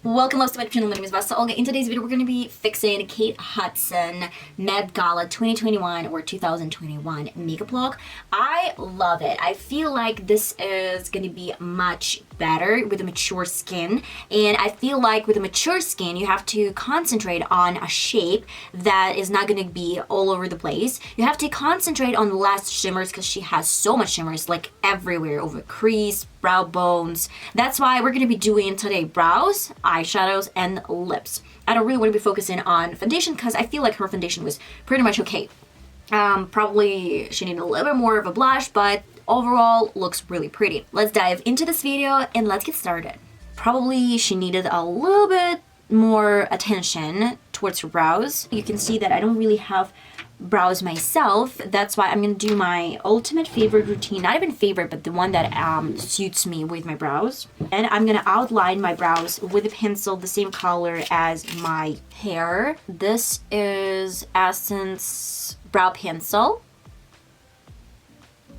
Welcome to my channel. My name is VassOlga. In today's video, we're going to be fixing Kate Hudson Met Gala 2021 or 2021 makeup look. I love it. I feel like this is going to be much better with a mature skin, and I feel like with a mature skin you have to concentrate on a shape that is not going to be all over the place. You have to concentrate on less shimmers because she has so much shimmers like everywhere, over crease, brow bones. That's why we're going to be doing today brows, eyeshadows, and lips. I don't really want to be focusing on foundation because I feel like her foundation was pretty much okay. Probably she needed a little bit more of a blush, but overall looks really pretty. Let's dive into this video and let's get started. Probably she needed a little bit more attention towards her brows. You can see that I don't really have brows myself. That's why I'm gonna do my ultimate favorite routine, not even favorite, but the one that suits me with my brows. And I'm gonna outline my brows with a pencil the same color as my hair. This is Essence brow pencil.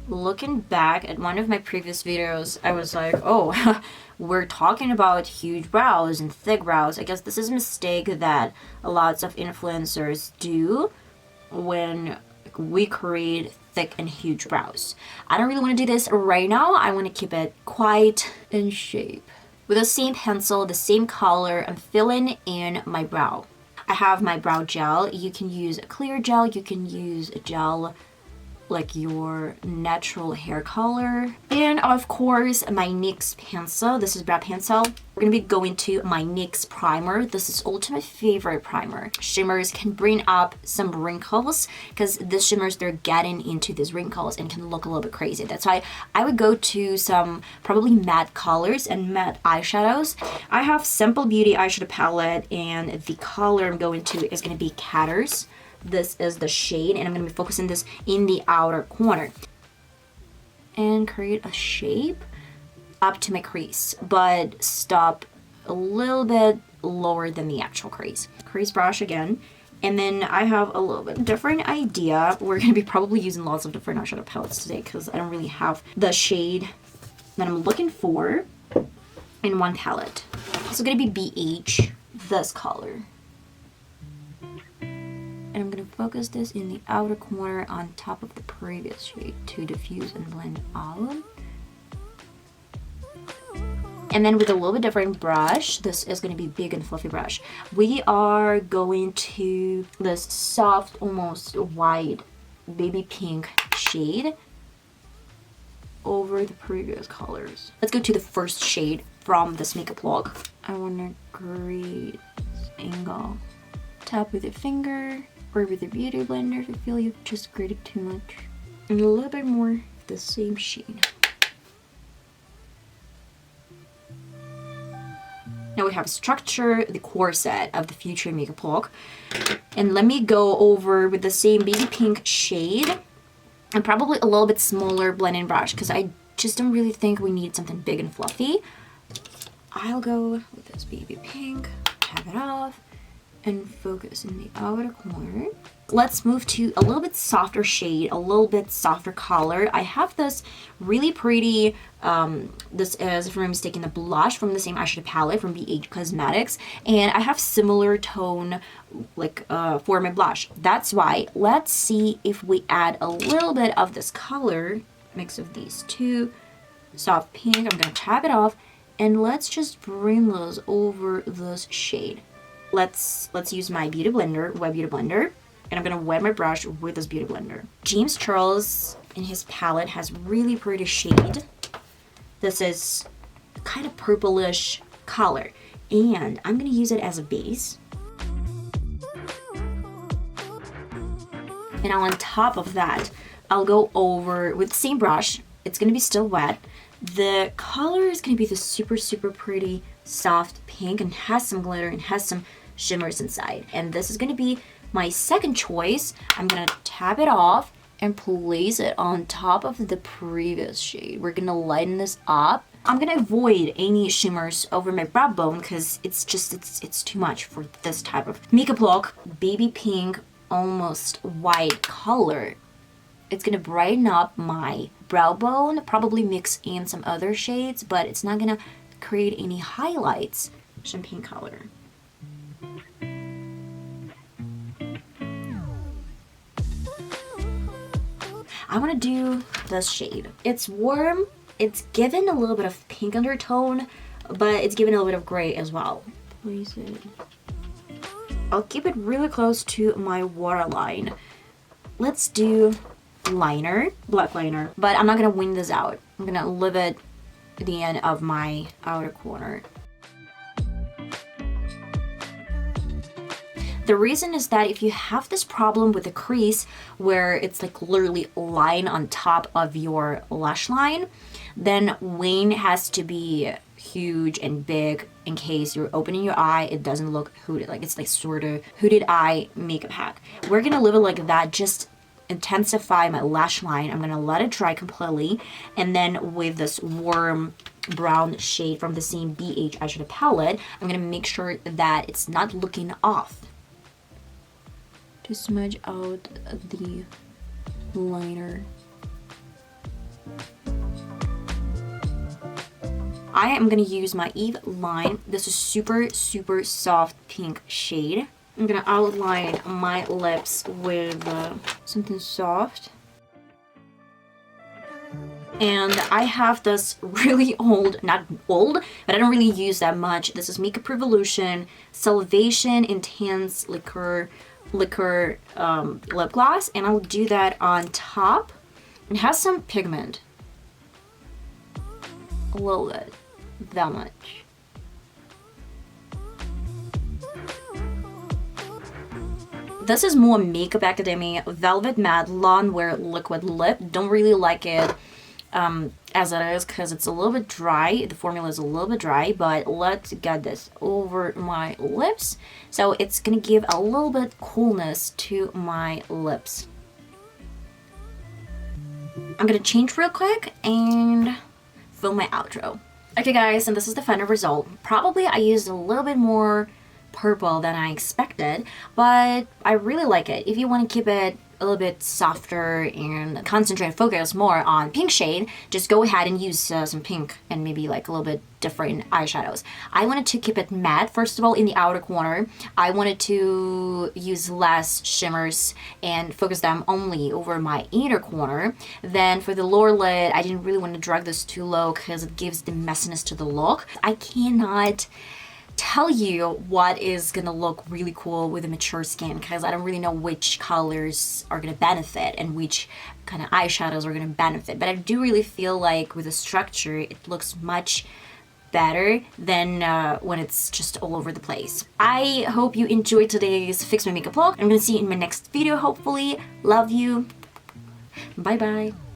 Looking back at one of my previous videos, I was like, oh, we're talking about huge brows and thick brows. I guess this is a mistake that lots of influencers do when we create thick and huge brows. I don't really want to do this right now. I want to keep it quite in shape. With the same pencil, the same color, I'm filling in my brow. I have my brow gel. You can use a clear gel. You can use a gel like your natural hair color. And of course, my NYX pencil. This is brow pencil. We're gonna be going to my NYX primer. This is ultimate favorite primer. Shimmers can bring up some wrinkles because the shimmers, they're getting into these wrinkles and can look a little bit crazy. That's why I would go to some probably matte colors and matte eyeshadows. I have Simple Beauty eyeshadow palette, and the color I'm going to is gonna be Catrice. This is the shade, and I'm going to be focusing this in the outer corner and create a shape up to my crease, but stop a little bit lower than the actual crease. Crease brush again, and then I have a little bit different idea. We're going to be probably using lots of different eyeshadow palettes today because I don't really have the shade that I'm looking for in one palette. It's going to be BH, this color. And I'm going to focus this in the outer corner on top of the previous shade to diffuse and blend out. And then with a little bit different brush, this is going to be big and fluffy brush. We are going to this soft, almost white baby pink shade over the previous colors. Let's go to the first shade from this makeup look. I want to create this angle. Tap with your finger or with your beauty blender if you feel you've just created too much. And a little bit more of the same shade. Now we have structure, the corset of the future makeup look. And let me go over with the same baby pink shade and probably a little bit smaller blending brush because I just don't really think we need something big and fluffy. I'll go with this baby pink, tap it off, and focus in the outer corner. Let's move to a little bit softer shade, a little bit softer color. I have this really pretty, this is, if I'm not mistaken, the blush from the same eyeshadow palette from BH Cosmetics, and I have similar tone like for my blush. That's why let's see if we add a little bit of this color, mix of these two, soft pink. I'm gonna tap it off, and let's just bring those over this shade. Let's use my beauty blender, wet beauty blender, and I'm gonna wet my brush with this beauty blender. James Charles in his palette has really pretty shade. This is kind of purplish color, and I'm gonna use it as a base. And on top of that, I'll go over with the same brush. It's gonna be still wet. The color is gonna be the super pretty soft pink and has some glitter and has some shimmers inside. And this is going to be my second choice. I'm going to tap it off and place it on top of the previous shade. We're going to lighten this up. I'm going to avoid any shimmers over my brow bone because it's too much for this type of makeup look. Baby pink, almost white color. It's going to brighten up my brow bone, probably mix in some other shades, but it's not going to create any highlights champagne color. I want to do this shade. It's warm, it's given a little bit of pink undertone, but it's given a little bit of gray as well. Place it. I'll keep it really close to my waterline. Let's do liner, black liner, but I'm not gonna wing this out. I'm gonna leave it at the end of my outer corner. The reason is that if you have this problem with the crease where it's like literally line on top of your lash line, then wing has to be huge and big in case you're opening your eye, it doesn't look hooded. Like it's like sort of hooded eye makeup hack. We're gonna leave it like that, just intensify my lash line. I'm gonna let it dry completely, and then with this warm brown shade from the same BH eyeshadow palette, I'm gonna make sure that it's not looking off. To smudge out the liner. I am gonna use my Eveline. This is super soft pink shade. I'm gonna outline my lips with something soft. And I have this really old, not old, but I don't really use that much. This is Makeup Revolution Salvation Intense Liquor lip gloss, and I'll do that on top. It has some pigment. A little bit. That much. This is MUA Makeup Academy Velvet Matte Lawn Wear Liquid Lip. Don't really like it as it is because it's a little bit dry. The formula is a little bit dry, but let's get this over my lips. So it's gonna give a little bit coolness to my lips. I'm gonna change real quick and film my outro. Okay guys, and this is the final result. Probably I used a little bit more purple than I expected, but I really like it. If you want to keep it a little bit softer and concentrate, focus more on pink shade, just go ahead and use some pink and maybe like a little bit different eyeshadows. I wanted to keep it matte, first of all, in the outer corner. I wanted to use less shimmers and focus them only over my inner corner. Then for the lower lid, I didn't really want to drag this too low because it gives the messiness to the look. I cannot tell you what is gonna look really cool with a mature skin because I don't really know which colors are gonna benefit and which kind of eyeshadows are gonna benefit, but I do really feel like with the structure it looks much better than when it's just all over the place. I hope you enjoyed today's Fix My Makeup vlog. I'm gonna see you in my next video hopefully. Love you. Bye bye.